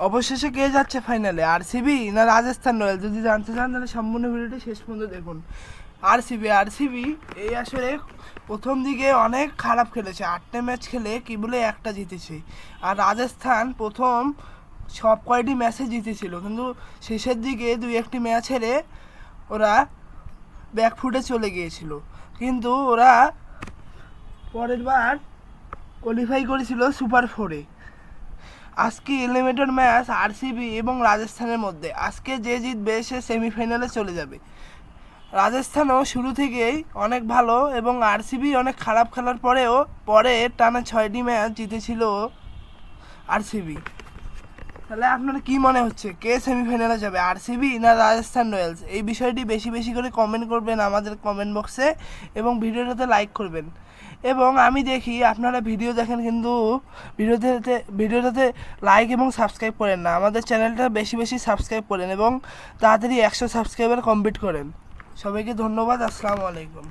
অবশেষে কে যাচ্ছে ফাইনালে, আরসিবি না রাজস্থান রয়্যালস? যদি জানতে চান তাহলে সম্পূর্ণ ভিডিওটি শেষ পর্যন্ত দেখুন। আরসিবি এই আসরে প্রথম দিকে অনেক খারাপ খেলেছে, 8টে ম্যাচ খেলে কেবলই একটা জিতেছে। আর রাজস্থান প্রথম সব কয়টি ম্যাচে জিতেছিল, কিন্তু শেষের দিকে 2-1টি ম্যাচ হেরে ওরা ব্যাকফুটে চলে গিয়েছিল। কিন্তু ওরা পরের বার কোয়ালিফাই করেছিল সুপার 4-এ। আজকে এলিমিনেটর ম্যাচ আরসিবি এবং রাজস্থানের মধ্যে। আজকে যে জিতবে সে সেমিফাইনালে চলে যাবে। রাজস্থানও শুরু থেকেই অনেক ভালো এবং আরসিবি অনেক খারাপ খেলার পরে টানা 6টি ম্যাচ জিতেছিল আরসিবি। তাহলে আপনার কি মনে হচ্ছে কে সেমিফাইনালে যাবে, আরসিবি না রাজস্থান রয়্যালস? এই বিষয়টি বেশি বেশি করে কমেন্ট করবেন আমাদের কমেন্ট বক্সে এবং ভিডিওটাতে লাইক করবেন। এবং আমি দেখি আপনারা ভিডিও দেখেন, কিন্তু ভিডিওটাতে লাইক এবং সাবস্ক্রাইব করেন না। আমাদের চ্যানেলটা বেশি বেশি সাবস্ক্রাইব করেন এবং তাড়াতাড়ি 100 সাবস্ক্রাইবার কমপ্লিট করেন। সবাইকে ধন্যবাদ। আসসালামু আলাইকুম।